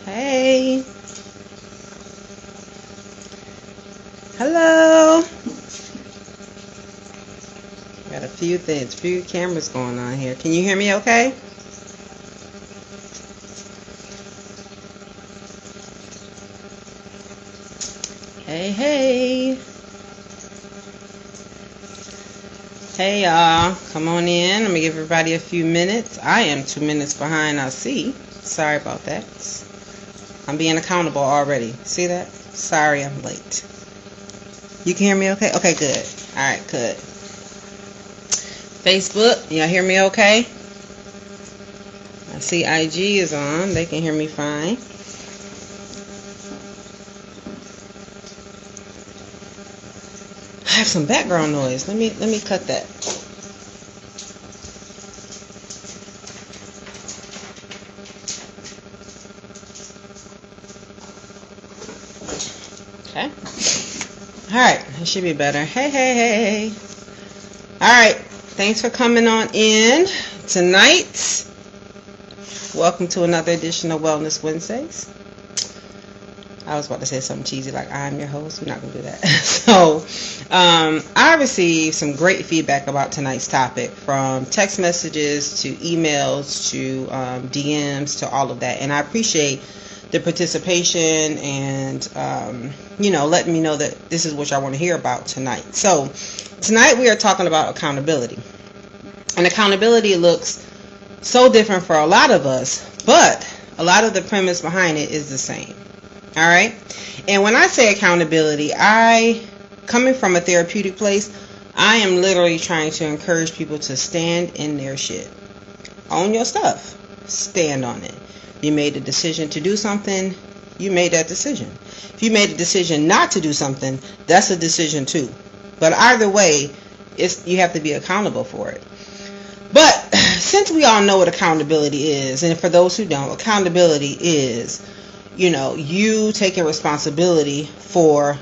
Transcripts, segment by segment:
Hey. Hello. Got a few cameras going on here. Can you hear me okay? Hey, hey. Hey, y'all. Come on in. Let me give everybody a few minutes. I am 2 minutes behind, I see. Sorry about that. I'm being accountable already. See that? Sorry I'm late. You can hear me okay? Okay, good. Alright, good. Facebook, y'all hear me okay? I see IG is on. They can hear me fine. I have some background noise. Let me cut that. Okay. Alright, it should be better. Hey. Alright, thanks for coming on in tonight. Welcome to another edition of Wellness Wednesdays. I was about to say something cheesy like I'm your host. We're not going to do that. So, I received some great feedback about tonight's topic, from text messages to emails to DMs to all of that. And I appreciate the participation and, letting me know that this is what y'all want to hear about tonight. So, tonight we are talking about accountability. And accountability looks so different for a lot of us, but a lot of the premise behind it is the same. All right. And when I say accountability, coming from a therapeutic place, I am literally trying to encourage people to stand in their shit. Own your stuff. Stand on it. You made a decision to do something, you made that decision. If you made a decision not to do something, that's a decision too. But either way, you have to be accountable for it. But since we all know what accountability is, and for those who don't, accountability is, you taking responsibility for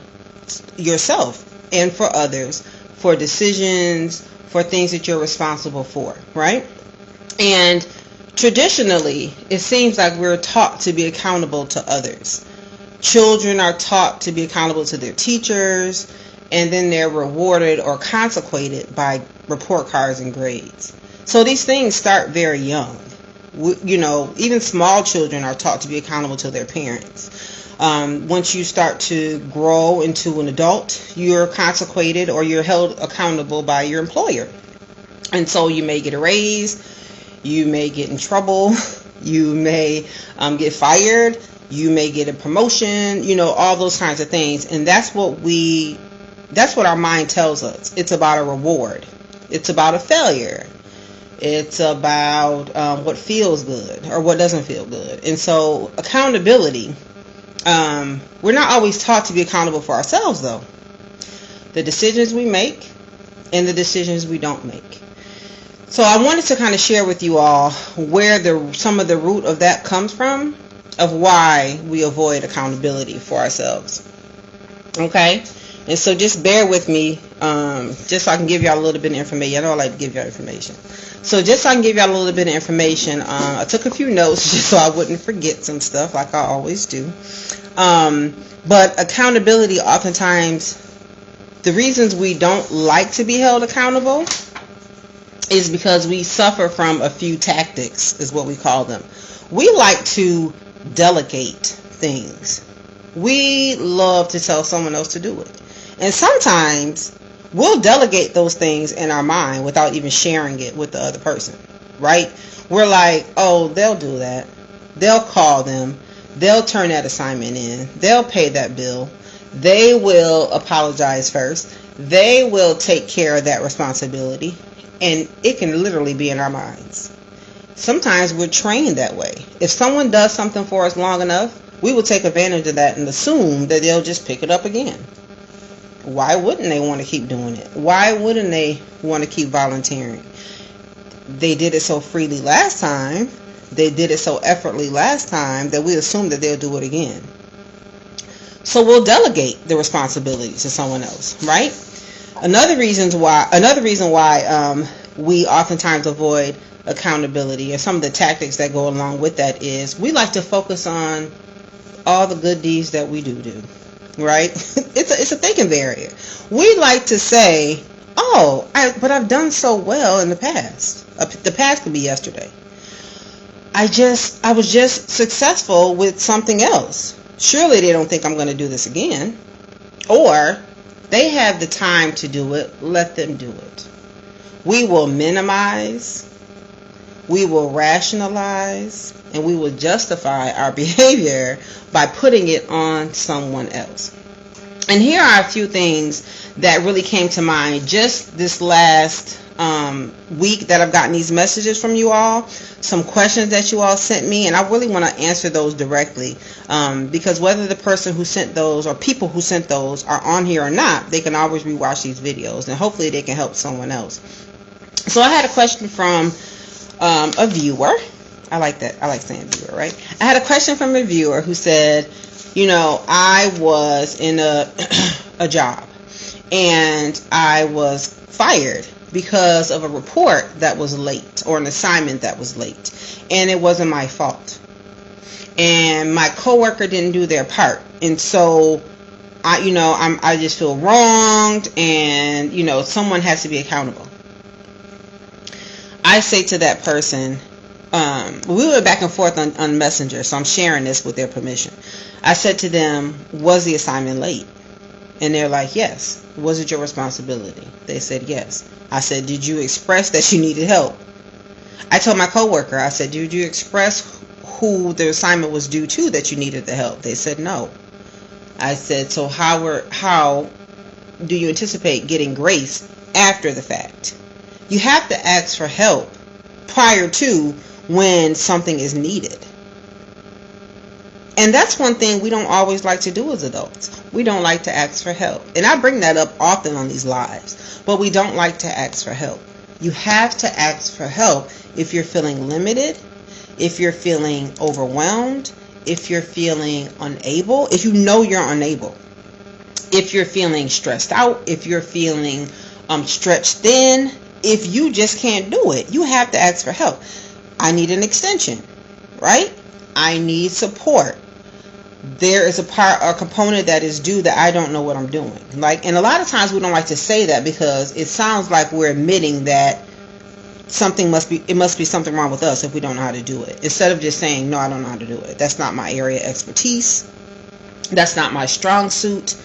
yourself and for others, for decisions, for things that you're responsible for, right? And traditionally, it seems like we're taught to be accountable to others. Children are taught to be accountable to their teachers, and then they're rewarded or consequated by report cards and grades. So these things start very young. Even small children are taught to be accountable to their parents. Once you start to grow into an adult, you're consequated or you're held accountable by your employer. And so you may get a raise, you may get in trouble, you may get fired, you may get a promotion, all those kinds of things. And that's what our mind tells us. It's about a reward. It's about a failure. It's about what feels good or what doesn't feel good. And so accountability, we're not always taught to be accountable for ourselves, though. The decisions we make and the decisions we don't make. So I wanted to kind of share with you all where some of the root of that comes from, of why we avoid accountability for ourselves. Okay? And so just bear with me, just so I can give y'all a little bit of information. I know I like to give y'all information. So just so I can give y'all a little bit of information, I took a few notes just so I wouldn't forget some stuff like I always do. But accountability, oftentimes, the reasons we don't like to be held accountable is because we suffer from a few tactics, is what we call them. We like to delegate things. We love to tell someone else to do it. And sometimes we'll delegate those things in our mind without even sharing it with the other person, right? We're like, oh, they'll do that. They'll call them. They'll turn that assignment in. They'll pay that bill. They will apologize first. They will take care of that responsibility. And it can literally be in our minds. Sometimes we're trained that way. If someone does something for us long enough, we will take advantage of that and assume that they'll just pick it up again. why wouldn't they want to keep doing it? Why wouldn't they want to keep volunteering? They did it so freely last time. They did it so effortlessly last time that we assume that they'll do it again. So we'll delegate the responsibility to someone else, right? Another reason why we oftentimes avoid accountability, or some of the tactics that go along with that, is we like to focus on all the good deeds that we do, right? It's a thinking barrier. We like to say, but I've done so well in the past. The past could be yesterday. I was just successful with something else. Surely they don't think I'm going to do this again. Or they have the time to do it. Let them do it. We will minimize, we will rationalize, and we will justify our behavior by putting it on someone else. And here are a few things that really came to mind just this last week that I've gotten these messages from you all, some questions that you all sent me, and I really want to answer those directly, because whether the person who sent those or people who sent those are on here or not, they can always rewatch these videos, and hopefully they can help someone else. So I had a question from a viewer. I like that. I like saying viewer, right? I had a question from a viewer who said, I was in a job and I was fired because of a report that was late, or an assignment that was late, and it wasn't my fault. And my coworker didn't do their part, and so I just feel wronged, and someone has to be accountable. I say to that person, we went back and forth on Messenger, so I'm sharing this with their permission. I said to them, was the assignment late? And they're like, yes. Was it your responsibility? They said, yes. I said, did you express that you needed help? I told my coworker, I said, did you express who the assignment was due to that you needed the help? They said, no. I said, so how do you anticipate getting grace after the fact? You have to ask for help prior to when something is needed. And that's one thing we don't always like to do as adults. We don't like to ask for help. And I bring that up often on these lives. But we don't like to ask for help. You have to ask for help if you're feeling limited, if you're feeling overwhelmed, if you're feeling unable, if you know you're unable, if you're feeling stressed out, if you're feeling stretched thin, if you just can't do it. You have to ask for help. I need an extension, right? I need support. There is a component that is due that I don't know what I'm doing. And a lot of times we don't like to say that because it sounds like we're admitting that it must be something wrong with us if we don't know how to do it. Instead of just saying, no, I don't know how to do it. That's not my area of expertise. That's not my strong suit.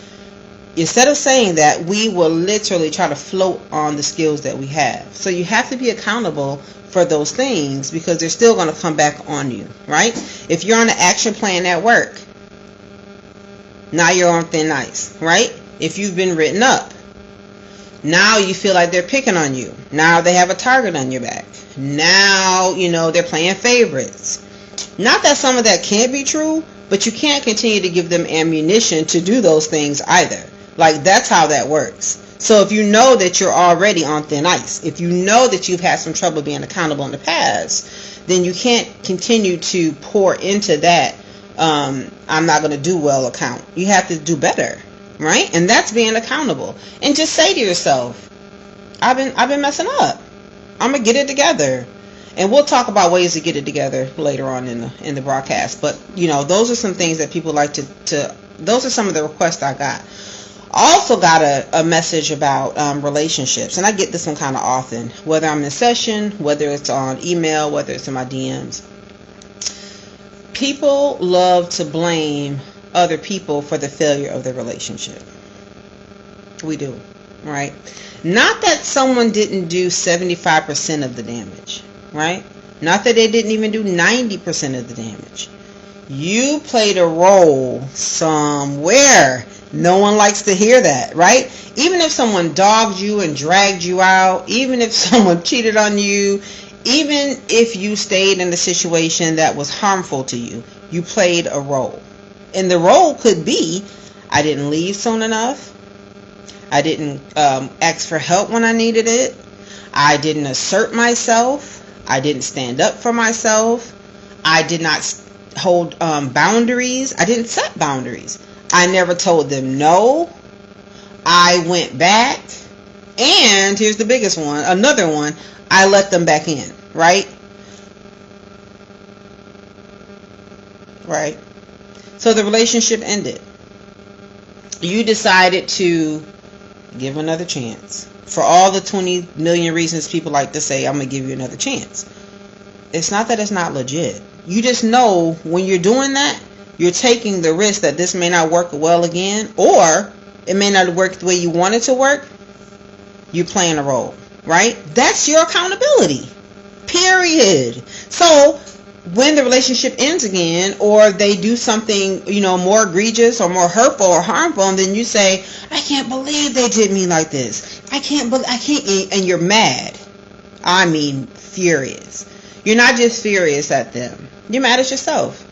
Instead of saying that, we will literally try to float on the skills that we have. So you have to be accountable for those things because they're still going to come back on you, right? If you're on an action plan at work, now you're on thin ice, right? If you've been written up, now you feel like they're picking on you. Now they have a target on your back. Now, they're playing favorites. Not that some of that can't be true, but you can't continue to give them ammunition to do those things either. That's how that works. So if you know that you're already on thin ice, if you know that you've had some trouble being accountable in the past, then you can't continue to pour into that I'm not going to do well account. You have to do better, right? And that's being accountable. And just say to yourself, I've been messing up. I'm going to get it together. And we'll talk about ways to get it together later on in the broadcast. But, those are some things that people like to those are some of the requests I got. I also got a message about relationships, and I get this one kind of often, whether I'm in a session, whether it's on email, whether it's in my DMs. People love to blame other people for the failure of their relationship. We do, right? Not that someone didn't do 75% of the damage, right? Not that they didn't even do 90% of the damage. You played a role somewhere. No one likes to hear that, right? Even if someone dogged you and dragged you out, even if someone cheated on you, even if you stayed in a situation that was harmful to you, you played a role. And the role could be, I didn't leave soon enough. I didn't ask for help when I needed it. I didn't assert myself. I didn't stand up for myself. I did not hold boundaries. I didn't set boundaries. I never told them no. I went back. And here's the biggest one, another one, I let them back in, right? Right. So the relationship ended. You decided to give another chance. For all the 20 million reasons people like to say, I'm going to give you another chance. It's not that it's not legit. You just know when you're doing that, you're taking the risk that this may not work well again, or it may not work the way you want it to work. You're playing a role, right? That's your accountability. Period. So when the relationship ends again, or they do something, more egregious or more hurtful or harmful, and then you say, I can't believe they did me like this. I can't, and you're mad. I mean, furious. You're not just furious at them. You're mad at yourself.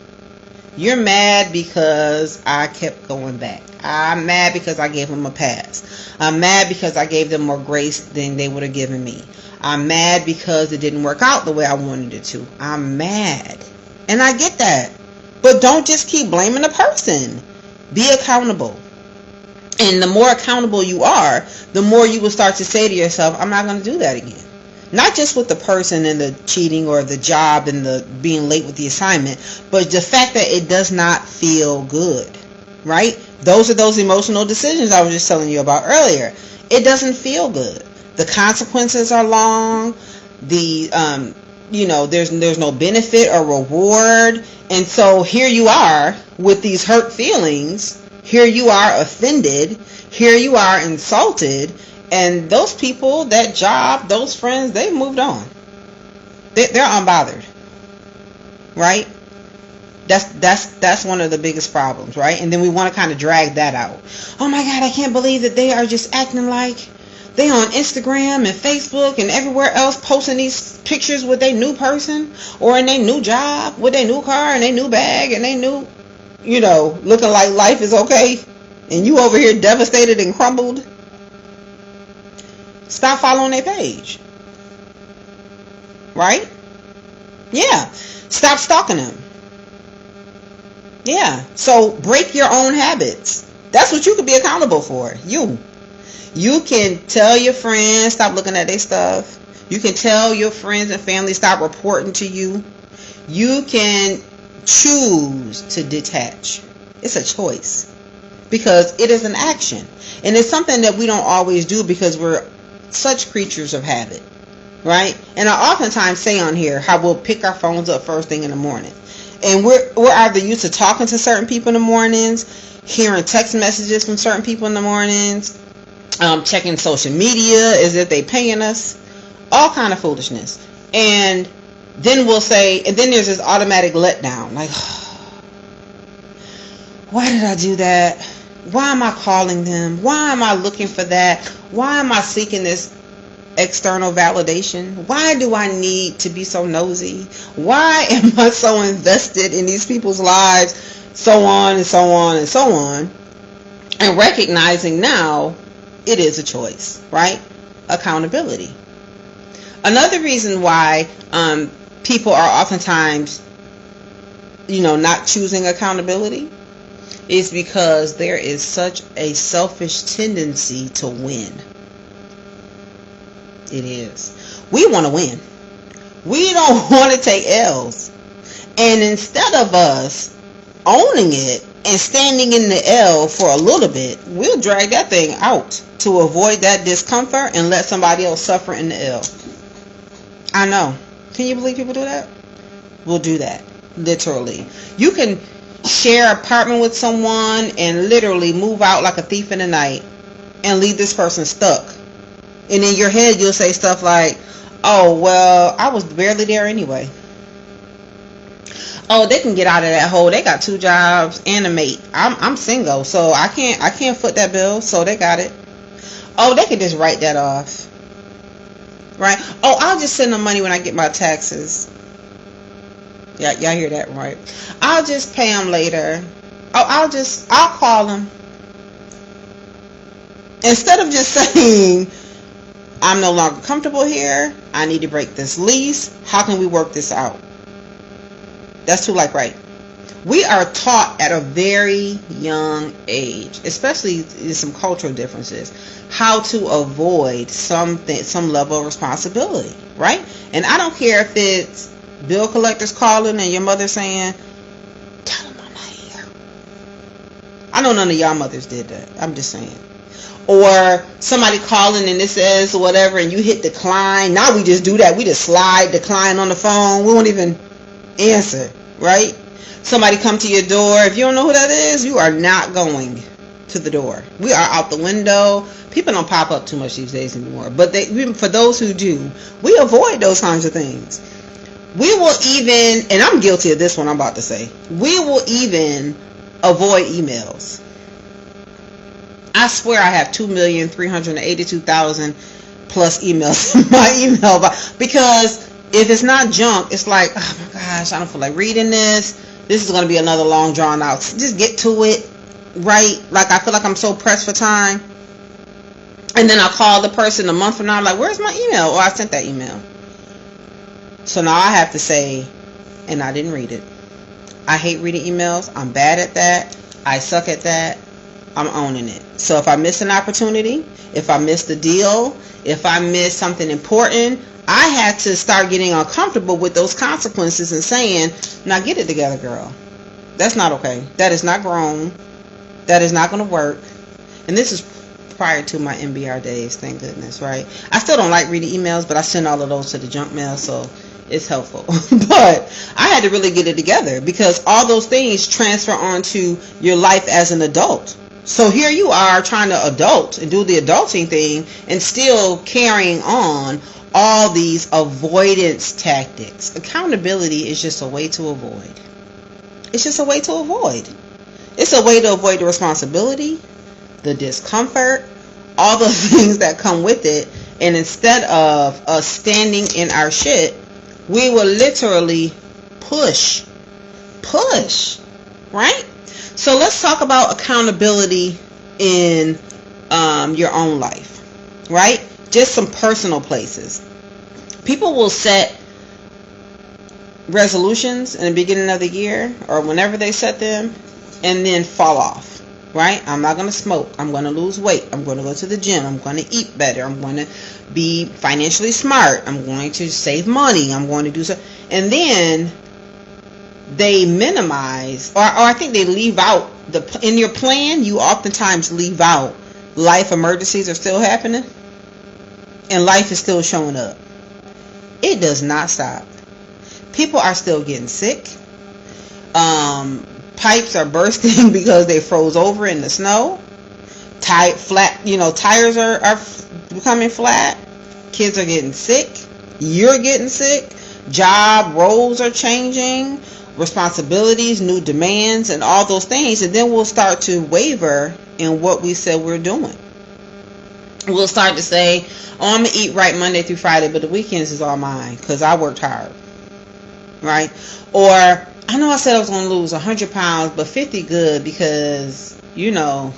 You're mad because I kept going back. I'm mad because I gave them a pass. I'm mad because I gave them more grace than they would have given me. I'm mad because it didn't work out the way I wanted it to. I'm mad. And I get that. But don't just keep blaming the person. Be accountable. And the more accountable you are, the more you will start to say to yourself, I'm not going to do that again. Not just with the person and the cheating or the job and the being late with the assignment, but the fact that it does not feel good, right? Those are those emotional decisions I was just telling you about earlier. It doesn't feel good. The consequences are long. There's no benefit or reward. And so here you are with these hurt feelings. Here you are offended. Here you are insulted. And those people, that job, those friends, they've moved on. They're unbothered. Right? That's one of the biggest problems, right? And then we want to kind of drag that out. Oh my God, I can't believe that they are just acting like they on Instagram and Facebook and everywhere else posting these pictures with their new person or in their new job with their new car and their new bag and they new, looking like life is okay. And you over here devastated and crumbled. Stop following their page. Right? Yeah. Stop stalking them. Yeah. So break your own habits. That's what you could be accountable for. You can tell your friends stop looking at their stuff. You can tell your friends and family stop reporting to you. You can choose to detach. It's a choice. Because it is an action. And it's something that we don't always do because we're such creatures of habit. Right? And I oftentimes say on here how we'll pick our phones up first thing in the morning. And we're either used to talking to certain people in the mornings, hearing text messages from certain people in the mornings, checking social media as if they paying us, all kind of foolishness. And then we'll say, and then there's this automatic letdown, like, why did I do that? Why am I calling them? Why am I looking for that? Why am I seeking this external validation? Why do I need to be so nosy? Why am I so invested in these people's lives? So on and so on and so on. And recognizing now it is a choice, right? Accountability. Another reason why people are oftentimes, not choosing accountability is because there is such a selfish tendency to win. It is. We want to win. We don't want to take L's. And instead of us owning it and standing in the L for a little bit, we'll drag that thing out to avoid that discomfort and let somebody else suffer in the L. I know. Can you believe people do that? We'll do that. Literally. You can share an apartment with someone and literally move out like a thief in the night and leave this person stuck. And in your head, you'll say stuff like, oh, well, I was barely there anyway. Oh, they can get out of that hole. They got 2 jobs and a mate. I'm single, so I can't foot that bill, so they got it. Oh, they can just write that off. Right? Oh, I'll just send them money when I get my taxes. Yeah, y'all hear that, right? I'll just pay them later. Oh, I'll call them. Instead of just saying, I'm no longer comfortable here, I need to break this lease, how can we work this out? That's too like right. We are taught at a very young age, especially in some cultural differences, how to avoid some level of responsibility, right? And I don't care if it's bill collectors calling and your mother saying, tell them I'm not here. I know none of y'all mothers did that. I'm just saying. Or somebody calling and it says whatever and you hit decline. Now we just do that. We just slide decline on the phone. We won't even answer, right? Somebody come to your door. If you don't know who that is, you are not going to the door. We are out the window. People don't pop up too much these days anymore. But for those who do, we avoid those kinds of things. We will even, and I'm guilty of this one I'm about to say, we will even avoid emails. I swear I have 2,382,000 plus emails in my email box. Because if it's not junk, it's like, oh my gosh, I don't feel like reading this. This is going to be another long drawn out. Just get to it, right? Like I feel like I'm so pressed for time. And then I'll call the person a month from now, like, where's my email? Oh, I sent that email. So now I have to say, and I didn't read it. I hate reading emails. I'm bad at that. I suck at that. I'm owning it. So if I miss an opportunity, if I miss the deal, if I miss something important, I had to start getting uncomfortable with those consequences and saying, now get it together, girl. That's not okay. That is not grown. That is not going to work. And this is prior to my MBR days, thank goodness, right? I still don't like reading emails, but I send all of those to the junk mail, so it's helpful. But I had to really get it together because all those things transfer onto your life as an adult. So here you are trying to adult and do the adulting thing and still carrying on all these avoidance tactics. Accountability is just a way to avoid. It's just a way to avoid. It's a way to avoid the responsibility, the discomfort, all the things that come with it. And instead of us standing in our shit, we will literally push, right? So let's talk about accountability in your own life, right? Just some personal places. People will set resolutions in the beginning of the year or whenever they set them and then fall off, right? I'm not going to smoke. I'm going to lose weight. I'm going to go to the gym. I'm going to eat better. I'm going to be financially smart. I'm going to save money. I'm going to do so. And then they minimize, or I think they leave out, in your plan, you oftentimes leave out life emergencies are still happening and life is still showing up. It does not stop. People are still getting sick. Pipes are bursting because they froze over in the snow. Tires are becoming flat. Kids are getting sick. You're getting sick. Job roles are changing. Responsibilities, new demands, and all those things. And then we'll start to waver in what we said we're doing. We'll start to say, oh, I'm going to eat right Monday through Friday, but the weekends is all mine because I worked hard. Right? Or, I know I said I was going to lose 100 pounds, but 50 good because, I'm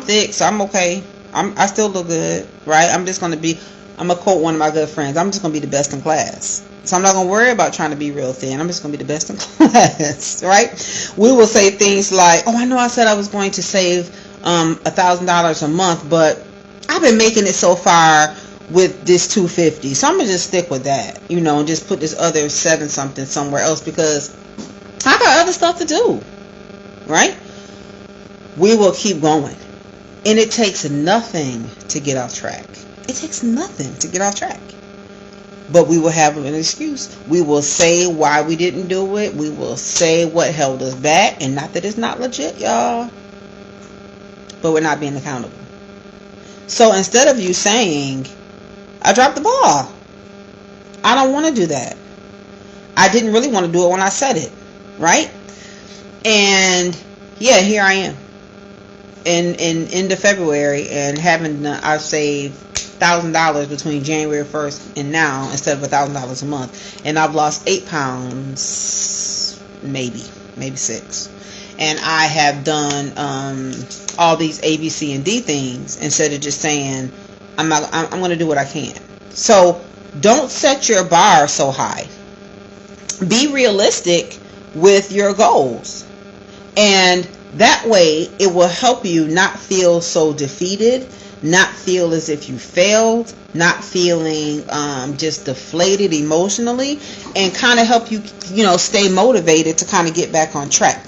thick, so I'm okay. I still look good, right? I'm going to quote one of my good friends. I'm just going to be the best in class. So I'm not going to worry about trying to be real thin. I'm just going to be the best in class, right? We will say things like, oh, I know I said I was going to save $1,000 a month, but I've been making it so far with this $250. So I'm going to just stick with that, and just put this other 7 something somewhere else because I got other stuff to do, right? We will keep going. And it takes nothing to get off track. It takes nothing to get off track. But we will have an excuse. We will say why we didn't do it. We will say what held us back. And not that it's not legit, y'all. But we're not being accountable. So instead of you saying, I dropped the ball. I don't want to do that. I didn't really want to do it when I said it. Right? And yeah, here I am. In end of February and I've saved $1,000 between January 1st and now instead of $1,000 a month, and I've lost 8 pounds, maybe 6, and I have done all these A, B, C, and D things, instead of just saying I'm going to do what I can. So don't set your bar so high. Be realistic with your goals, and that way it will help you not feel so defeated, not feel as if you failed, not feeling just deflated emotionally, and kind of help you, stay motivated to kind of get back on track.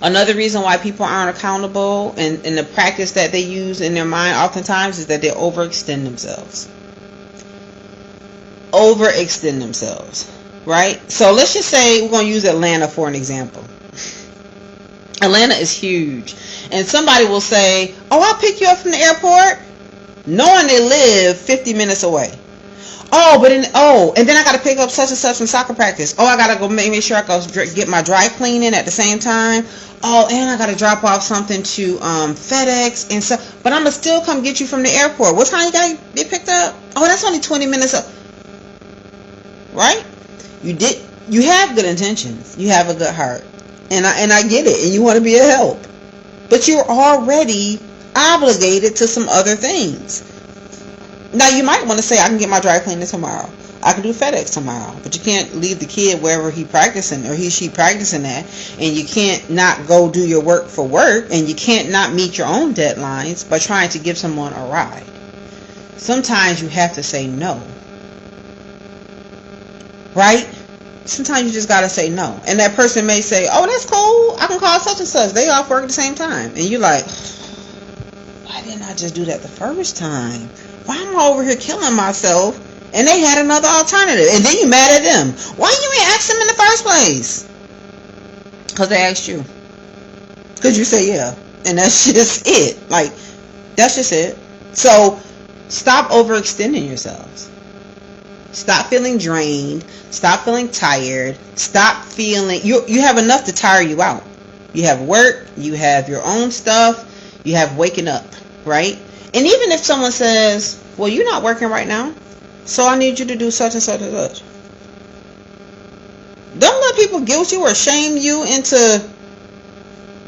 Another reason why people aren't accountable, and the practice that they use in their mind oftentimes, is that they overextend themselves. Right? So let's just say we're going to use Atlanta for an example. Atlanta is huge. And somebody will say, oh, I'll pick you up from the airport, knowing they live 50 minutes away. And then I got to pick up such and such from soccer practice. Oh, I got to go make sure I go get my dry cleaning at the same time. Oh, and I got to drop off something to FedEx and stuff. But I'm going to still come get you from the airport. What time you got to get picked up? Oh, that's only 20 minutes up. Right? You have good intentions. You have a good heart. And I get it. And you want to be a help. But you're already obligated to some other things. Now, you might want to say, I can get my dry cleaning tomorrow. I can do FedEx tomorrow. But you can't leave the kid wherever she practicing at. And you can't not go do your work for work. And you can't not meet your own deadlines by trying to give someone a ride. Sometimes you have to say no. Right? Sometimes you just got to say no. And that person may say, oh, that's cool. I can call such and such. They off work at the same time. And you're like, why didn't I just do that the first time? Why am I over here killing myself? And they had another alternative. And then you're mad at them. Why you ain't asked them in the first place? Because they asked you. Because you say yeah. And that's just it. That's just it. So stop overextending yourselves. Stop feeling drained. Stop feeling tired. Stop feeling... You have enough to tire you out. You have work. You have your own stuff. You have waking up. Right? And even if someone says, well, you're not working right now, so I need you to do such and such and such. Don't let people guilt you or shame you into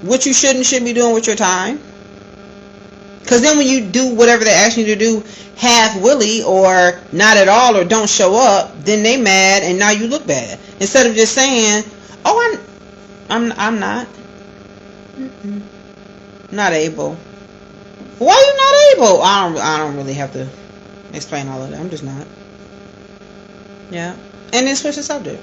what you should be doing with your time. Because then when you do whatever they ask you to do half-willy or not at all or don't show up, then they mad and now you look bad. Instead of just saying, oh, I'm not. Not able. Why are you not able? I don't really have to explain all of that. I'm just not. Yeah. And then switch the subject.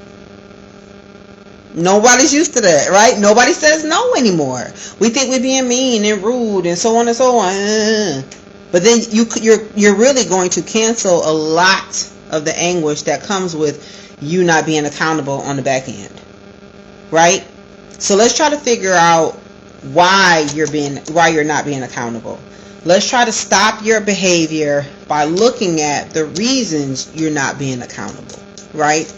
Nobody's used to that, right? Nobody says no anymore. We think we're being mean and rude and so on and so on. But then you're really going to cancel a lot of the anguish that comes with you not being accountable on the back end. Right? So let's try to figure out why you're not being accountable. Let's try to stop your behavior by looking at the reasons you're not being accountable, right?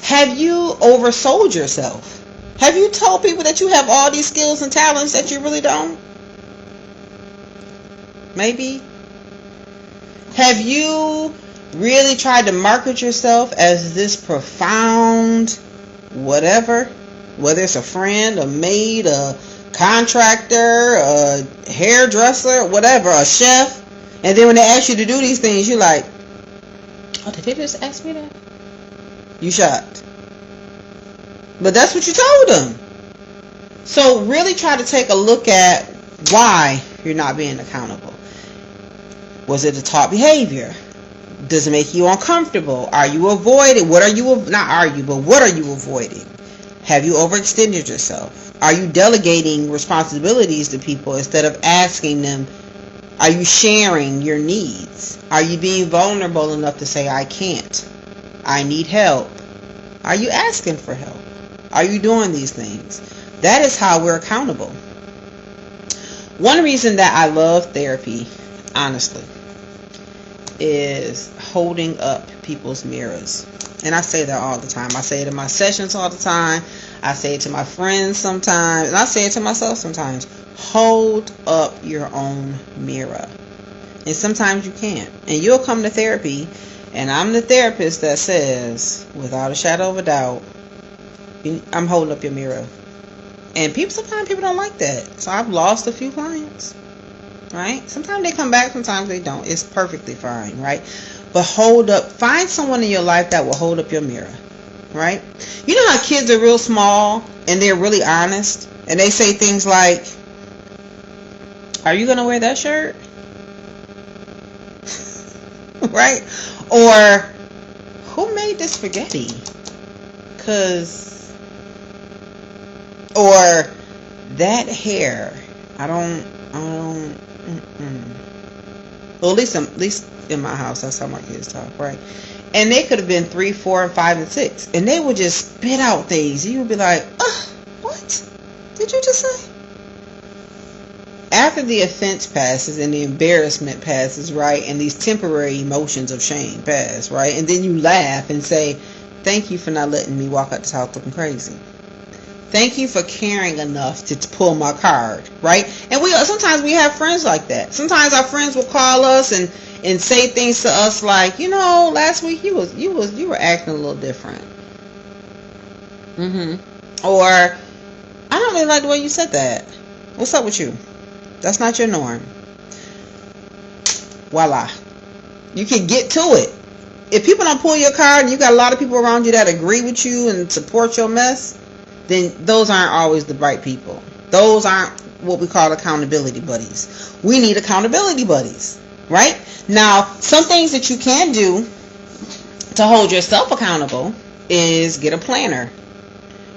Have you oversold yourself? Have you told people that you have all these skills and talents that you really don't? Maybe. Have you really tried to market yourself as this profound whatever? Whether it's a friend, a maid, a contractor, a hairdresser, whatever, a chef. And then when they ask you to do these things, you're like, oh, did they just ask me that? You shocked. But that's what you told them. So really try to take a look at why you're not being accountable. Was it a taught behavior? Does it make you uncomfortable? Are you avoiding? What are you avoiding? Have you overextended yourself? Are you delegating responsibilities to people instead of asking them? Are you sharing your needs? Are you being vulnerable enough to say, I can't? I need help. Are you asking for help? Are you doing these things? That is how we're accountable. One reason that I love therapy, honestly, is holding up people's mirrors. And I say that all the time. I say it in my sessions all the time. I say it to my friends sometimes. And I say it to myself sometimes. Hold up your own mirror. And sometimes you can't. And you'll come to therapy. And I'm the therapist that says, without a shadow of a doubt, I'm holding up your mirror. And sometimes people don't like that. So I've lost a few clients, right? Sometimes they come back, sometimes they don't. It's perfectly fine, right? But find someone in your life that will hold up your mirror, right? You know how kids are real small and they're really honest, and they say things like, "Are you gonna wear that shirt?" Right? Or, "Who made this spaghetti?" Or, "That hair, I don't well, at least in my house, that's how my kids talk, right? And they could have been 3, 4, and 5, and 6, and they would just spit out things. You would be like, what did you just say? After the offense passes and the embarrassment passes, right, and these temporary emotions of shame pass, right, and then you laugh and say, "Thank you for not letting me walk out this house looking crazy. Thank you for caring enough to pull my card," right? And sometimes we have friends like that. Sometimes our friends will call us and say things to us like, "Last week you were acting a little different." Or, "I don't really like the way you said that. What's up with you? That's not your norm." Voila. You can get to it. If people don't pull your card and you got a lot of people around you that agree with you and support your mess, then those aren't always the right people. Those aren't what we call accountability buddies. We need accountability buddies, right? Now, some things that you can do to hold yourself accountable is get a planner.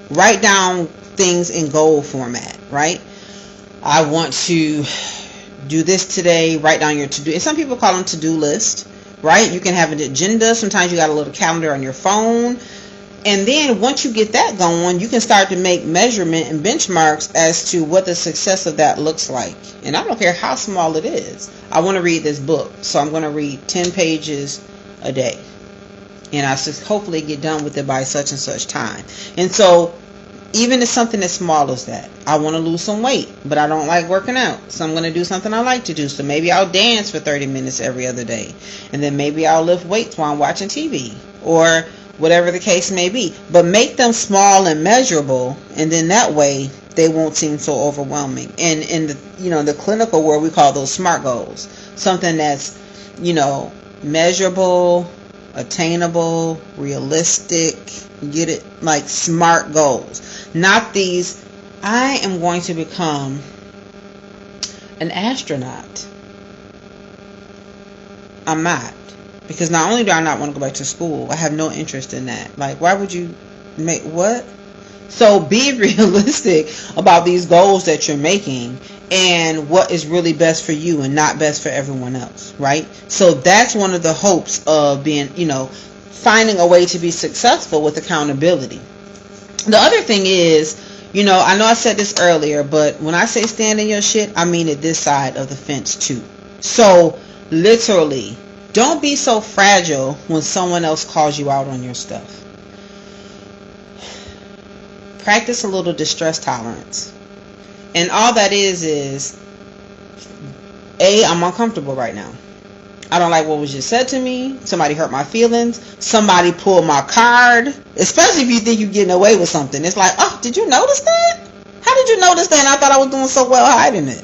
Write down things in goal format, right? I want to do this today. Write down your to-do. And some people call them to-do list, right? You can have an agenda. Sometimes you got a little calendar on your phone. And then once you get that going, you can start to make measurement and benchmarks as to what the success of that looks like. And I don't care how small it is. I want to read this book, so I'm going to read 10 pages a day. And I should hopefully get done with it by such and such time. And so even if something as small as that, I want to lose some weight, but I don't like working out. So I'm going to do something I like to do. So maybe I'll dance for 30 minutes every other day. And then maybe I'll lift weights while I'm watching TV. Or whatever the case may be, but make them small and measurable, and then that way they won't seem so overwhelming. And in the clinical world, we call those SMART goals. Something that's measurable, attainable, realistic. Get it? Like SMART goals, not these. I am going to become an astronaut. I'm not. Because not only do I not want to go back to school, I have no interest in that. Like, why would you make what? So be realistic about these goals that you're making and what is really best for you and not best for everyone else, right? So that's one of the hopes of being, finding a way to be successful with accountability. The other thing is, I know I said this earlier, but when I say stand in your shit, I mean it this side of the fence too. So literally, don't be so fragile when someone else calls you out on your stuff. Practice a little distress tolerance. And all that is I'm uncomfortable right now. I don't like what was just said to me. Somebody hurt my feelings. Somebody pulled my card. Especially if you think you're getting away with something. It's like, did you notice that? How did you notice that? And I thought I was doing so well hiding it.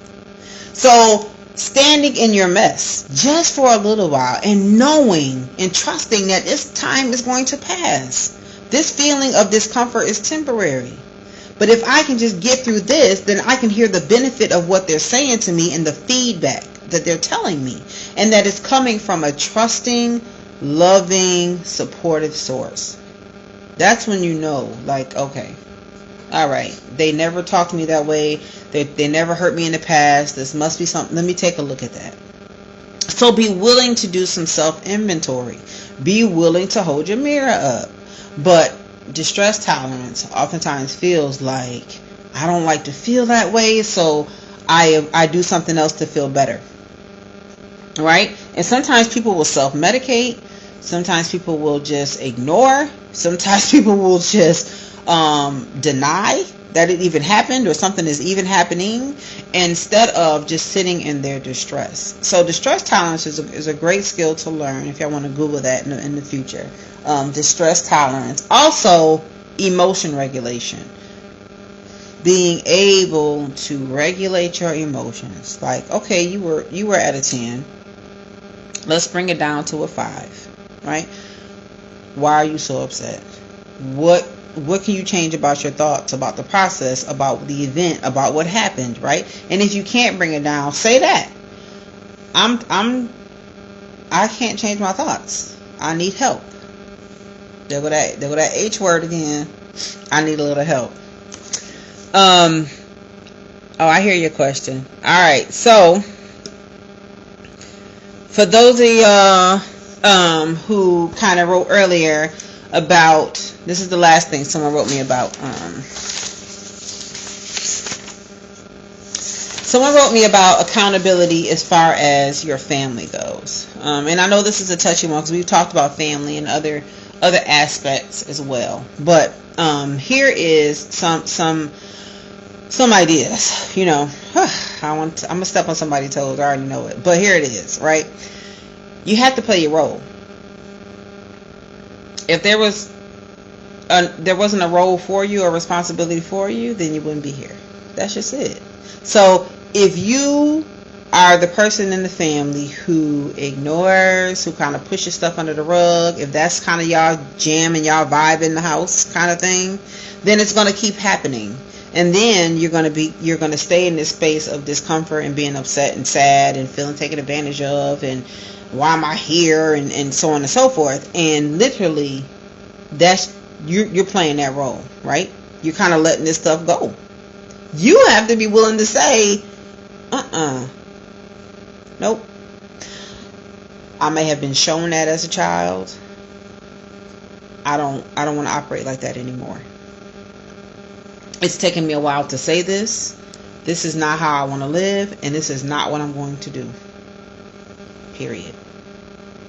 So standing in your mess just for a little while and knowing and trusting that this time is going to pass. This feeling of discomfort is temporary. But if I can just get through this, then I can hear the benefit of what they're saying to me and the feedback that they're telling me. And that is coming from a trusting, loving, supportive source. That's when you know, like, okay, all right, they never talked to me that way. They never hurt me in the past. This must be something. Let me take a look at that. So be willing to do some self-inventory. Be willing to hold your mirror up. But distress tolerance oftentimes feels like, I don't like to feel that way, so I do something else to feel better. Right? And sometimes people will self-medicate. Sometimes people will just ignore. Sometimes people will just deny that it even happened or something is even happening instead of just sitting in their distress. So distress tolerance is a great skill to learn if y'all want to Google that in the future. Distress tolerance. Also, emotion regulation. being able to regulate your emotions. Like, okay, you were at a 10. Let's bring it down to a 5, right? Why are you so upset? What can you change about your thoughts, about the process, about the event, about what happened, right? And if you can't bring it down, say that. I can't change my thoughts. I need help. There go that H word again. I need a little help. Oh, I hear your question. All right, so for those of y'all who kind of wrote earlier about, this is the last thing someone wrote me about. Someone wrote me about accountability as far as your family goes, and I know this is a touchy one because we've talked about family and other aspects as well. But here is some ideas. You know, I'm gonna step on somebody's toes. I already know it, but here it is. Right, you have to play your role. If there wasn't a role for you or responsibility for you, then you wouldn't be here. That's just it. So if you are the person in the family who ignores, who kind of pushes stuff under the rug, if that's kind of y'all jam and y'all vibe in the house kind of thing, then it's going to keep happening. And then you're going to stay in this space of discomfort and being upset and sad and feeling taken advantage of, and why am I here, and so on and so forth. And literally, that's you're playing that role, right? You're kind of letting this stuff go. You have to be willing to say, nope. I may have been shown that as a child. I don't want to operate like that anymore. It's taken me a while to say this. This is not how I want to live, and this is not what I'm going to do. Period.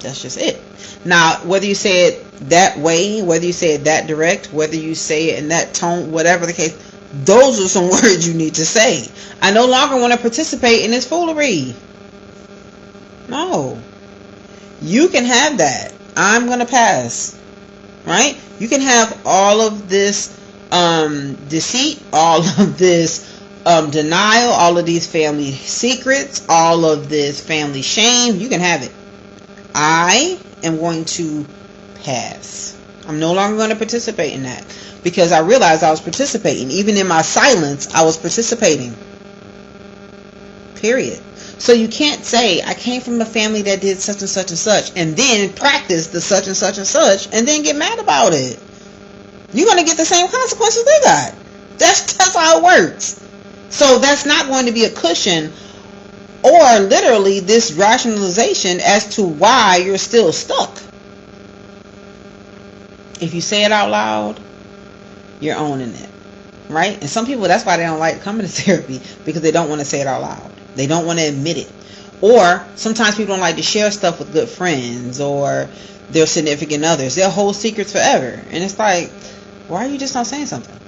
That's just it. Now, whether you say it that way, whether you say it that direct, whether you say it in that tone, whatever the case, those are some words you need to say. I no longer want to participate in this foolery. No. You can have that. I'm going to pass. Right? You can have all of this deceit, all of this denial, all of these family secrets, all of this family shame. You can have it. I am going to pass. I'm no longer going to participate in that, because I realized I was participating. Even in my silence, I was participating. Period. So you can't say, I came from a family that did such and such and such, and then practice the such and such and such, and then get mad about it. You're going to get the same consequences they got. That's how it works. So that's not going to be a cushion or literally this rationalization as to why you're still stuck. If you say it out loud, you're owning it, right? And some people, that's why they don't like coming to therapy, because they don't want to say it out loud. They don't want to admit it. Or sometimes people don't like to share stuff with good friends or their significant others. They'll hold secrets forever. And it's like, why are you just not saying something?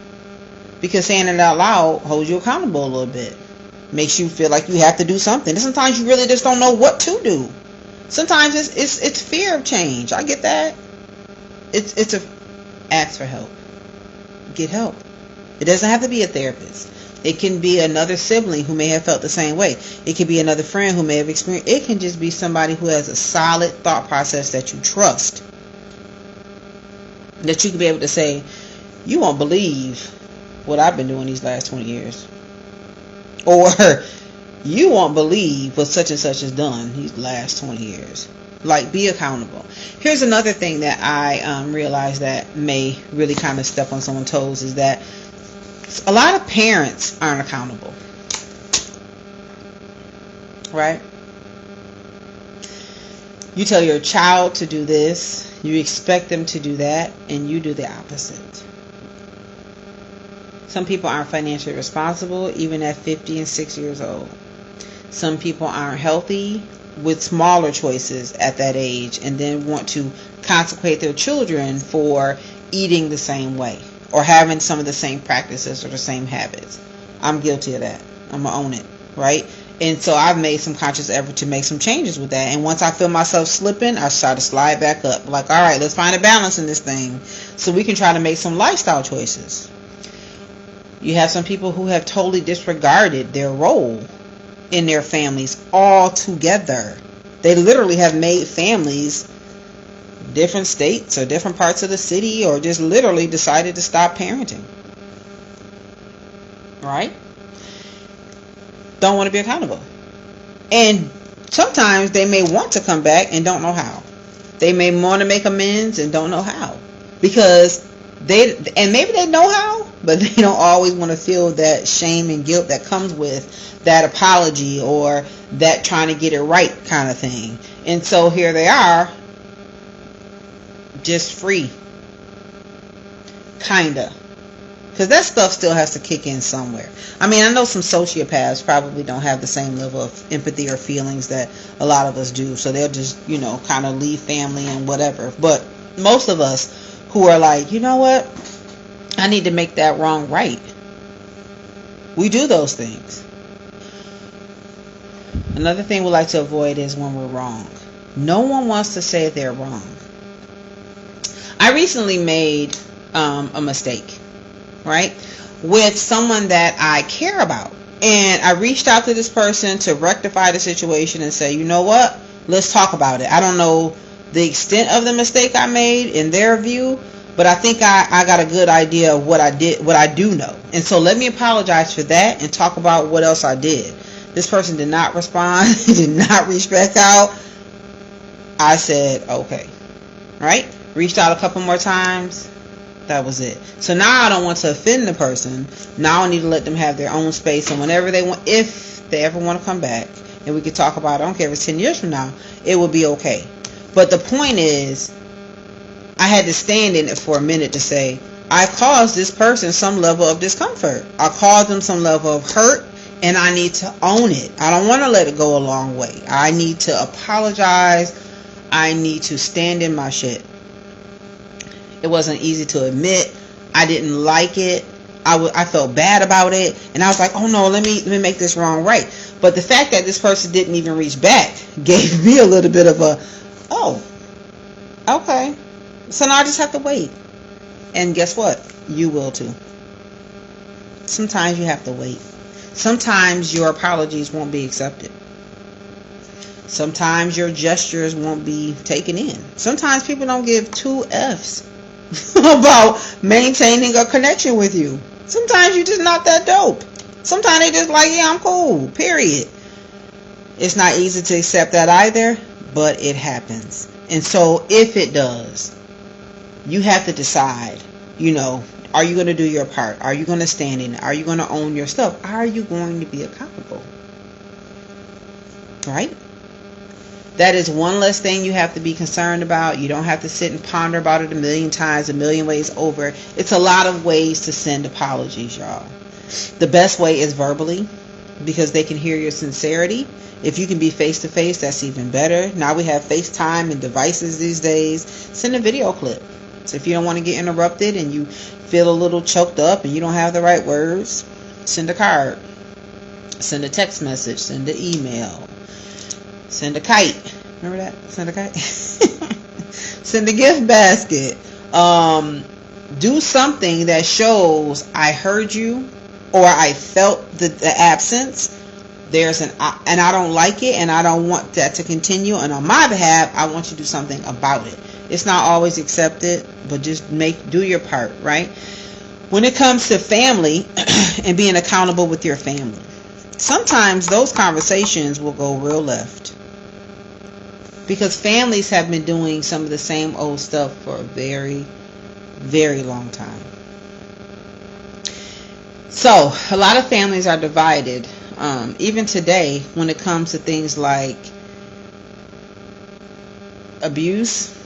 Because saying it out loud holds you accountable a little bit. Makes you feel like you have to do something. And sometimes you really just don't know what to do. Sometimes it's fear of change. I get that. It's a ask for help. Get help. It doesn't have to be a therapist. It can be another sibling who may have felt the same way. It can be another friend who may have experienced. It can just be somebody who has a solid thought process that you trust. That you can be able to say, you won't believe what I've been doing these last 20 years. Or you won't believe what such and such has done these last 20 years. Like, be accountable. Here's another thing that I realized that may really kind of step on someone's toes, is that a lot of parents aren't accountable. Right? You tell your child to do this, you expect them to do that, and you do the opposite. Some people aren't financially responsible even at 50 and 60 years old. Some people aren't healthy with smaller choices at that age, and then want to consecrate their children for eating the same way or having some of the same practices or the same habits. I'm guilty of that. I'm going to own it, right? And so I've made some conscious effort to make some changes with that. And once I feel myself slipping, I try to slide back up. Like, all right, let's find a balance in this thing so we can try to make some lifestyle choices. You have some people who have totally disregarded their role in their families altogether. They literally have made families different states or different parts of the city, or just literally decided to stop parenting. Right? Don't want to be accountable. And sometimes they may want to come back and don't know how. They may want to make amends and don't know how. Because maybe they know how, but they don't always want to feel that shame and guilt that comes with that apology or that trying to get it right kind of thing. And so here they are, just free. Kinda. Because that stuff still has to kick in somewhere. I mean, I know some sociopaths probably don't have the same level of empathy or feelings that a lot of us do. So they'll just, kind of leave family and whatever. But most of us who are like, you know what? I need to make that wrong right. We do those things. Another thing we like to avoid is when we're wrong. No one wants to say they're wrong. I recently made a mistake, right, with someone that I care about. And I reached out to this person to rectify the situation and say, you know what? Let's talk about it. I don't know the extent of the mistake I made in their view, but I think I got a good idea of what I did, what I do know. And so let me apologize for that and talk about what else I did. This person did not respond, did not reach back out. I said, okay, right? Reached out a couple more times. That was it. So now I don't want to offend the person. Now I need to let them have their own space. And whenever they want, if they ever want to come back, and we could talk about it, I don't care if it's 10 years from now, it will be okay. But the point is, I had to stand in it for a minute to say, I caused this person some level of discomfort. I caused them some level of hurt, and I need to own it. I don't want to let it go a long way. I need to apologize. I need to stand in my shit. It wasn't easy to admit. I didn't like it. I felt bad about it, and I was like, oh no, let me make this wrong right. But the fact that this person didn't even reach back gave me a little bit of a, oh, okay. So now I just have to wait. And guess what? You will too. Sometimes you have to wait. Sometimes your apologies won't be accepted. Sometimes your gestures won't be taken in. Sometimes people don't give two F's about maintaining a connection with you. Sometimes you're just not that dope. Sometimes they just like, yeah, I'm cool, period. It's not easy to accept that either, but it happens. And so if it does, you have to decide, are you going to do your part? Are you going to stand in it? Are you going to own your stuff? Are you going to be accountable? Right? That is one less thing you have to be concerned about. You don't have to sit and ponder about it a million times, a million ways over. It's a lot of ways to send apologies, y'all. The best way is verbally, because they can hear your sincerity. If you can be face to face, that's even better. Now we have FaceTime and devices these days. Send a video clip. So if you don't want to get interrupted and you feel a little choked up and you don't have the right words, send a card. Send a text message. Send an email. Send a kite. Remember that? Send a kite. Send a gift basket. Do something that shows I heard you, or I felt the absence. And I don't like it, and I don't want that to continue. And on my behalf, I want you to do something about it. It's not always accepted, but just do your part, right? When it comes to family and being accountable with your family, sometimes those conversations will go real left. Because families have been doing some of the same old stuff for a very, very long time. So, a lot of families are divided. Even today, when it comes to things like abuse,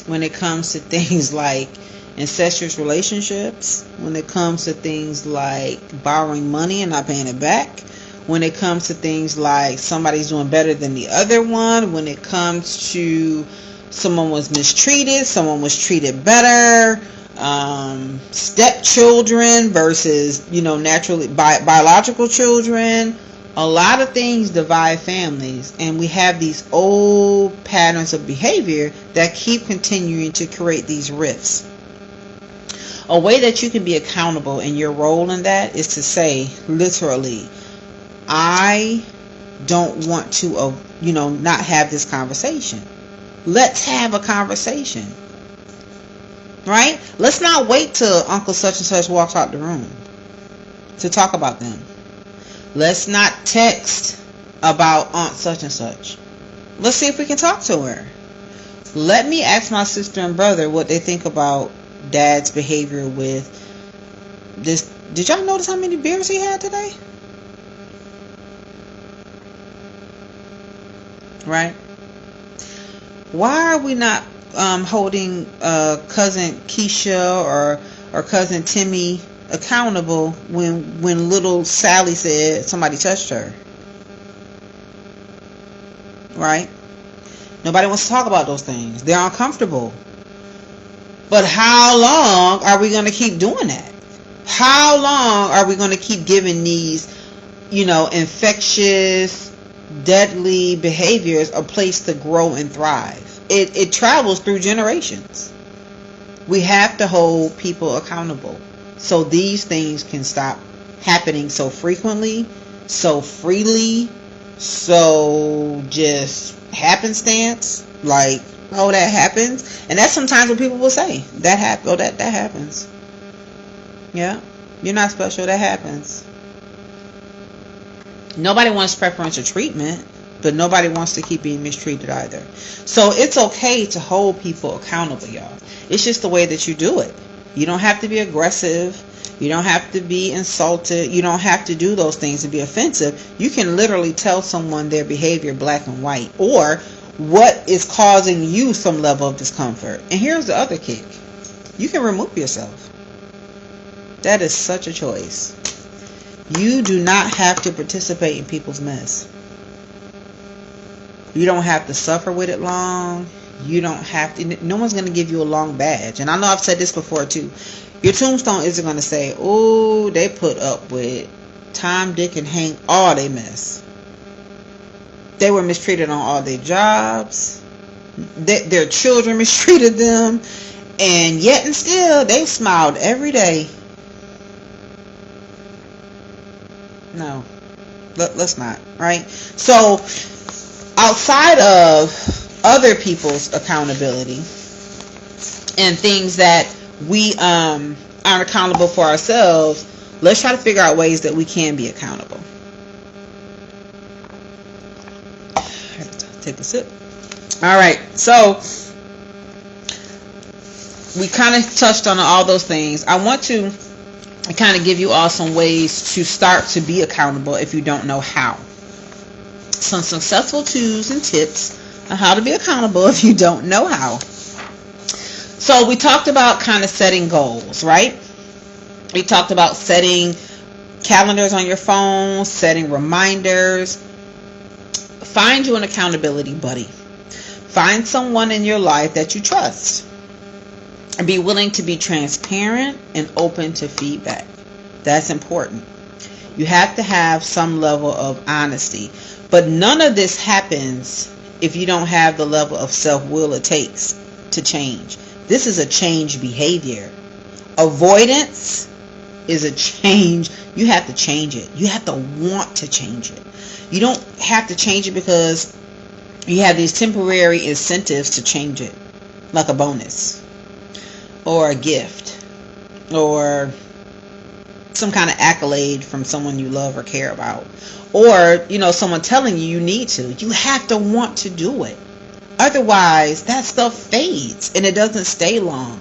when it comes to things like incestuous relationships, when it comes to things like borrowing money and not paying it back, when it comes to things like somebody's doing better than the other one, when it comes to someone was mistreated, someone was treated better, stepchildren versus, naturally biological children. A lot of things divide families, and we have these old patterns of behavior that keep continuing to create these rifts. A way that you can be accountable in your role in that is to say, literally, I don't want to, not have this conversation. Let's have a conversation. Right? Let's not wait till Uncle such and such walks out the room to talk about them. Let's not text about Aunt such and such. Let's see if we can talk to her. Let me ask my sister and brother what they think about Dad's behavior with this. Did y'all notice how many beers he had today? Right? Why are we not holding cousin Keisha or cousin Timmy accountable when little Sally said somebody touched her? Right? Nobody wants to talk about those things. They're uncomfortable. But how long are we going to keep doing that? How long are we going to keep giving these, infectious, deadly behaviors a place to grow and thrive? It travels through generations. We have to hold people accountable so these things can stop happening so frequently, so freely, so just happenstance. Like, oh, that happens. And that's sometimes what people will say. That happens. Yeah. You're not special. That happens. Nobody wants preferential treatment, but nobody wants to keep being mistreated either. So it's okay to hold people accountable, y'all. It's just the way that you do it. You don't have to be aggressive. You don't have to be insulted. You don't have to do those things to be offensive. You can literally tell someone their behavior black and white, or what is causing you some level of discomfort. And here's the other kick. You can remove yourself. That is such a choice. You do not have to participate in people's mess. You don't have to suffer with it long. You don't have to. No one's going to give you a long badge. And I know I've said this before too. Your tombstone isn't going to say, oh, they put up with Tom, Dick, and Hank, all they mess. They were mistreated on all their jobs. Their children mistreated them. And yet and still, they smiled every day. No. Let's not. Right? So, outside of other people's accountability and things that we aren't accountable for ourselves, let's try to figure out ways that we can be accountable. Take a sip. All right, so we kind of touched on all those things. I want to kind of give you all some ways to start to be accountable if you don't know how. Some successful tools and tips on how to be accountable if you don't know how. So we talked about kind of setting goals, right? We talked about setting calendars on your phone, setting reminders. Find you an accountability buddy. Find someone in your life that you trust. And be willing to be transparent and open to feedback. That's important. You have to have some level of honesty. But none of this happens if you don't have the level of self-will it takes to change. This is a change behavior. Avoidance is a change. You have to change it. You have to want to change it. You don't have to change it because you have these temporary incentives to change it, like a bonus or a gift or some kind of accolade from someone you love or care about, or someone telling you need to. You have to want to do it. Otherwise, that stuff fades and it doesn't stay long.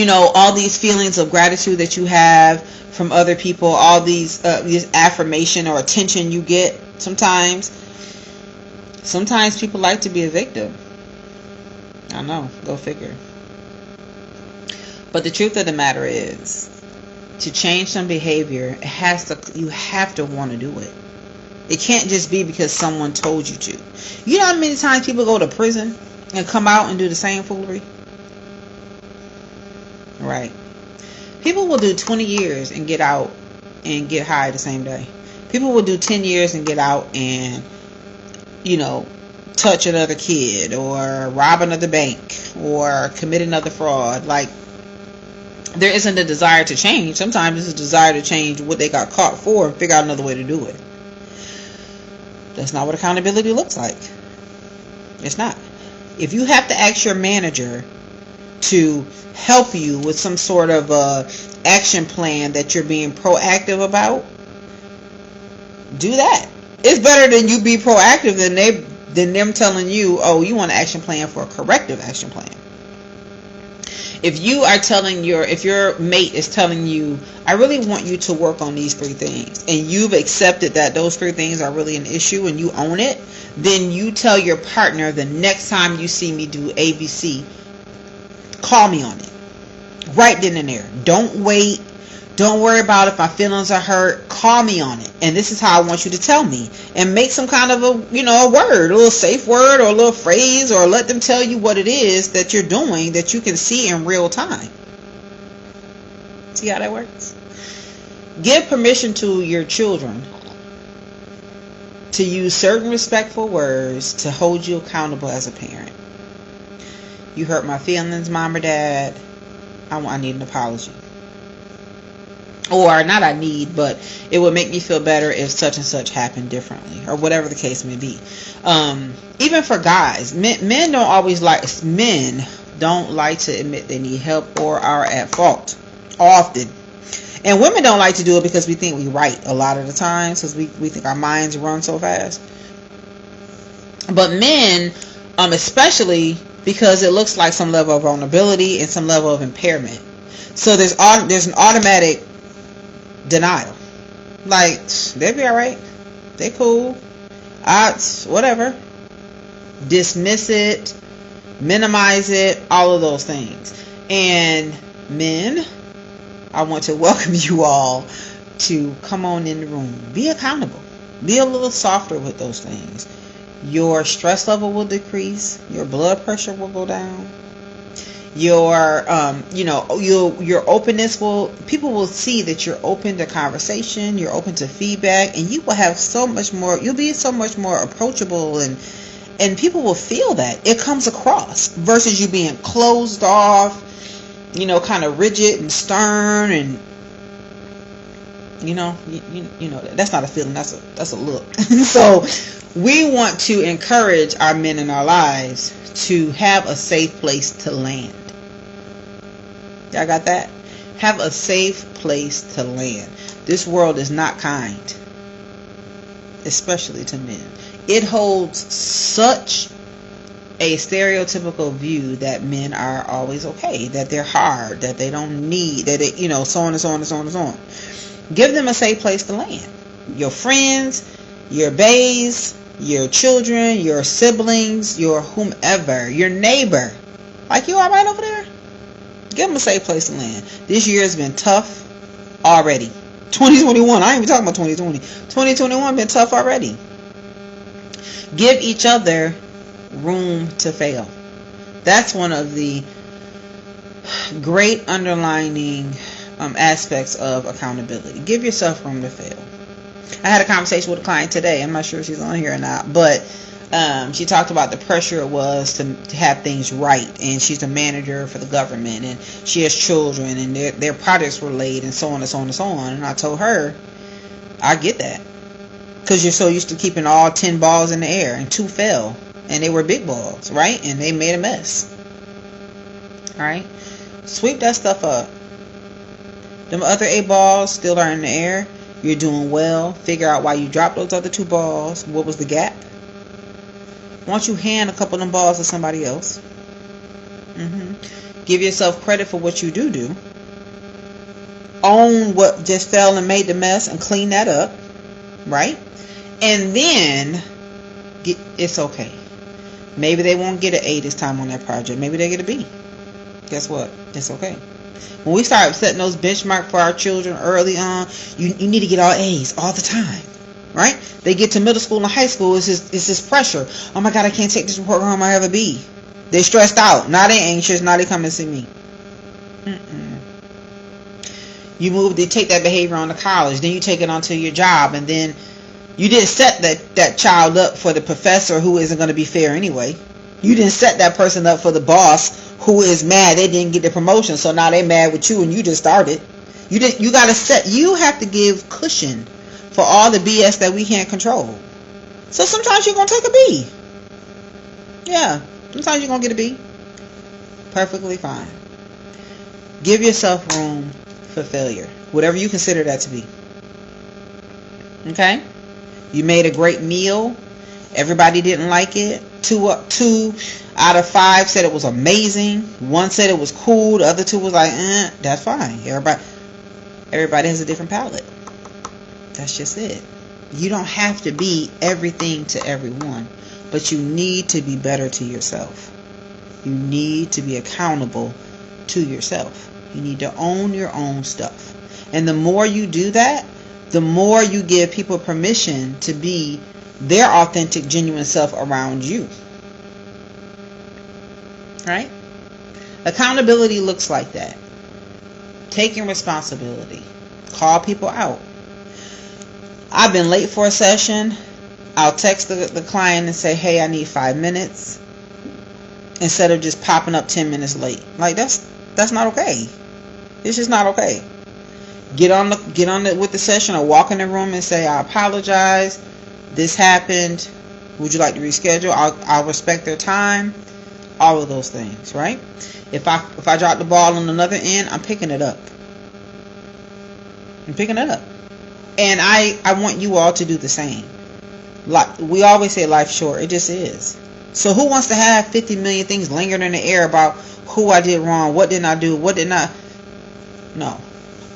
All these feelings of gratitude that you have from other people, all these affirmation or attention you get sometimes people like to be a victim. I know, go figure. But the truth of the matter is, to change some behavior, you have to want to do it. It can't just be because someone told you to. You know how many times people go to prison and come out and do the same foolery? Right. People will do 20 years and get out and get high the same day. People will do 10 years and get out and, touch another kid or rob another bank or commit another fraud. Like, there isn't a desire to change. Sometimes it's a desire to change what they got caught for and figure out another way to do it. That's not what accountability looks like. It's not. If you have to ask your manager to help you with some sort of action plan that you're being proactive about, do that. It's better than you be proactive than them telling you, oh, you want an action plan for a corrective action plan. If your mate is telling you, I really want you to work on these 3 things, and you've accepted that those 3 things are really an issue and you own it, then you tell your partner, the next time you see me do ABC, call me on it. Right then and there. Don't wait. Don't worry about if my feelings are hurt. Call me on it. And this is how I want you to tell me. And make some kind of a word, a little safe word or a little phrase, or let them tell you what it is that you're doing that you can see in real time. See how that works? Give permission to your children to use certain respectful words to hold you accountable as a parent. You hurt my feelings, Mom or Dad. I need an apology. Or not I need, but it would make me feel better if such and such happened differently, or whatever the case may be. Even for guys, men don't like to admit they need help or are at fault often. And women don't like to do it because we think we're right a lot of the times, because we think our minds run so fast. But men, especially because it looks like some level of vulnerability and some level of impairment. So there's an automatic denial. Like, they'll be alright. They cool. Whatever. Dismiss it. Minimize it. All of those things. And men, I want to welcome you all to come on in the room. Be accountable. Be a little softer with those things. Your stress level will decrease. Your blood pressure will go down. Your openness people will see that you're open to conversation, you're open to feedback, and you will have so much more, you'll be so much more approachable, and people will feel that. It comes across versus you being closed off, kind of rigid and stern, and that's not a feeling, that's a look. So we want to encourage our men in our lives to have a safe place to land. Y'all got that? Have a safe place to land. This world is not kind, especially to men. It holds such a stereotypical view that men are always okay, that they're hard, that they don't need, that it, so on and so on and so on and so on. Give them a safe place to land. Your friends, your baes, your children, your siblings, your whomever, your neighbor. Like, you all right over there? Give them a safe place to land. This year has been tough already. 2021, I ain't even talking about 2020. 2021 been tough already. Give each other room to fail. That's one of the great underlining aspects of accountability. Give yourself room to fail. I had a conversation with a client today. I'm not sure if she's on here or not, but she talked about the pressure it was to have things right, and she's a manager for the government, and she has children, and their projects were late, and so on and so on and so on. And I told her, I get that, because you're so used to keeping all 10 balls in the air, and 2 fell, and they were big balls, right? And they made a mess. All right, sweep that stuff up. Them other 8 balls still are in the air. You're doing well. Figure out why you dropped those other 2 balls. What was the gap? Why don't you hand a couple of them balls to somebody else? Give yourself credit for what you do. Own what just fell and made the mess and clean that up. Right? And then, it's okay. Maybe they won't get an A this time on that project. Maybe they get a B. Guess what? It's okay. When we start setting those benchmarks for our children early on, you need to get all A's all the time, right? They get to middle school and high school, it's this pressure. Oh my God, I can't take this report home, I have a B. They stressed out. Now they anxious. Now they come and see me. You take that behavior on to college, then you take it onto your job, and then you didn't set that child up for the professor who isn't going to be fair anyway. You didn't set that person up for the boss who is mad they didn't get the promotion, so now they mad with you and you just started. You gotta set. You have to give cushion for all the BS that we can't control. So sometimes you're gonna take a B. Yeah, sometimes you're gonna get a B. Perfectly fine. Give yourself room for failure, whatever you consider that to be. Okay? You made a great meal. Everybody didn't like it. Two out of 5 said it was amazing. 1 said it was cool. The other 2 was like, that's fine. Everybody has a different palate. That's just it. You don't have to be everything to everyone, but you need to be better to yourself. You need to be accountable to yourself. You need to own your own stuff. And the more you do that, the more you give people permission to be their authentic, genuine self around you. Right? Accountability looks like that. Taking responsibility. Call people out. I've been late for a session. I'll text the client and say, hey, I need 5 minutes. Instead of just popping up 10 minutes late. Like, that's not okay. It's just not okay. Get on with the session or walk in the room and say, I apologize. This happened. Would you like to reschedule? I'll respect their time. All of those things, right? If I drop the ball on another end, I'm picking it up. I'm picking it up. And I want you all to do the same. Like we always say, life's short. It just is. So who wants to have 50 million things lingering in the air about who I did wrong, what didn't I do, what did not? No.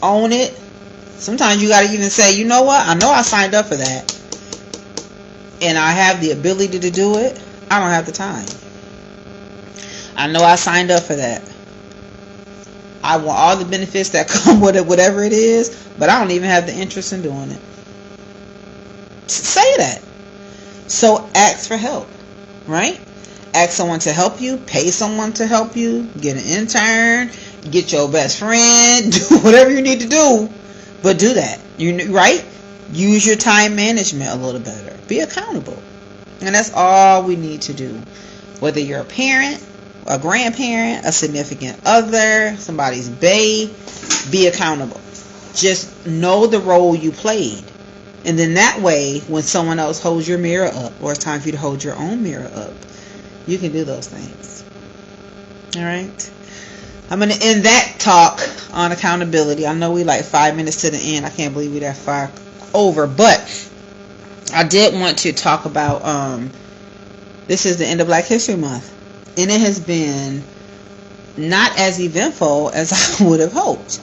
Own it. Sometimes you got to even say, you know what? I know I signed up for that. And I have the ability to do it. I don't have the time. I know I signed up for that. I want all the benefits that come with it, whatever it is, but I don't even have the interest in doing it. Say that. So ask for help, right? Ask someone to help you, pay someone to help you, get an intern, get your best friend, do whatever you need to do, but do that. Right? Use your time management a little better. Be accountable. And that's all we need to do. Whether you're a parent, a grandparent, a significant other, somebody's bae, be accountable. Just know the role you played. And then that way, when someone else holds your mirror up, or it's time for you to hold your own mirror up, you can do those things. Alright? I'm going to end that talk on accountability. I know we like 5 minutes to the end. I can't believe we're that far over. But I did want to talk about, this is the end of Black History Month. And it has been not as eventful as I would have hoped.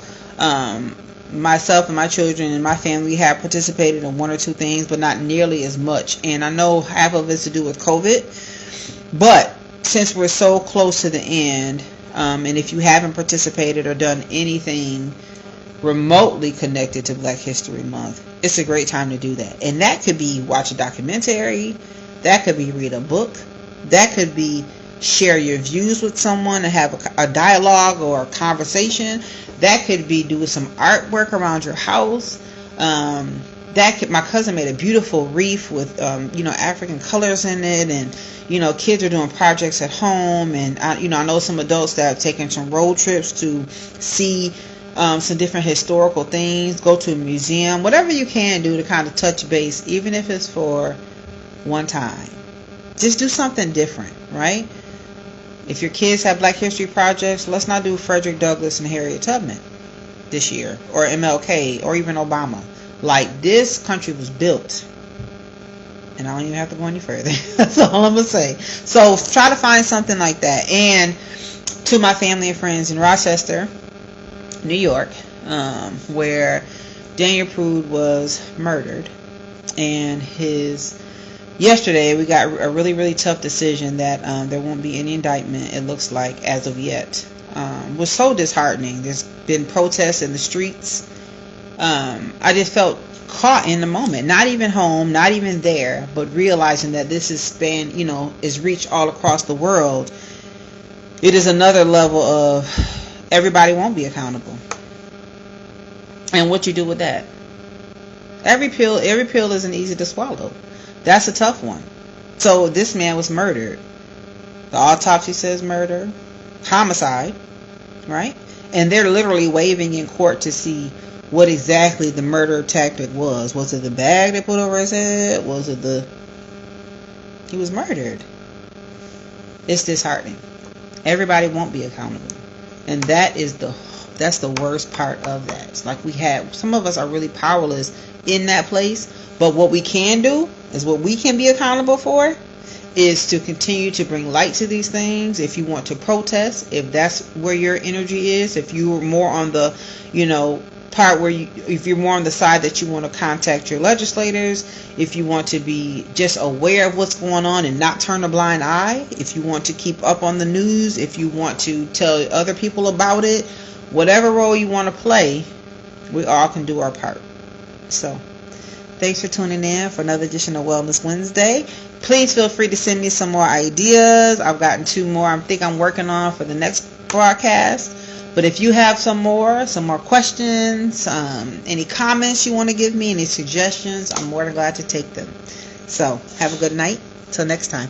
Myself and my children and my family have participated in 1 or 2 things, but not nearly as much. And I know half of it's to do with COVID. But since we're so close to the end, and if you haven't participated or done anything remotely connected to Black History Month, it's a great time to do that. And that could be watch a documentary. That could be read a book. That could be share your views with someone and have a dialogue or a conversation. That could be do some artwork around your house. My cousin made a beautiful wreath with African colors in it, and kids are doing projects at home, and I know some adults that have taken some road trips to see some different historical things, go to a museum, whatever you can do to kind of touch base, even if it's for one time. Just do something different, right? If your kids have Black History projects, let's not do Frederick Douglass and Harriet Tubman this year, or MLK, or even Obama. Like, this country was built, and I don't even have to go any further. That's all I'm going to say. So try to find something like that. And to my family and friends in Rochester, New York, where Daniel Prude was murdered, and yesterday we got a really, really tough decision that there won't be any indictment, it looks like, as of yet. Was so disheartening. There's been protests in the streets. I just felt caught in the moment, not even home, not even there, but realizing that this is reached all across the world. It is another level of everybody won't be accountable. And what you do with that? Every pill isn't easy to swallow. That's a tough one. So this man was murdered. The autopsy says murder, homicide, right? And they're literally waving in court to see what exactly the murder tactic was. Was it the bag they put over his head? Was it he was murdered? It's disheartening. Everybody won't be accountable. And that's the worst part of that. It's like some of us are really powerless in that place, but what we can do is what we can be accountable for is to continue to bring light to these things. If you want to protest, if that's where your energy is, if you're more on the, part where if you're more on the side that you want to contact your legislators, if you want to be just aware of what's going on and not turn a blind eye, if you want to keep up on the news, if you want to tell other people about it, whatever role you want to play, we all can do our part. So thanks for tuning in for another edition of Wellness Wednesday. Please feel free to send me some more ideas. I've gotten 2 more I'm working on for the next broadcast. But if you have some more questions, any comments you want to give me, any suggestions, I'm more than glad to take them. So have a good night. Till next time.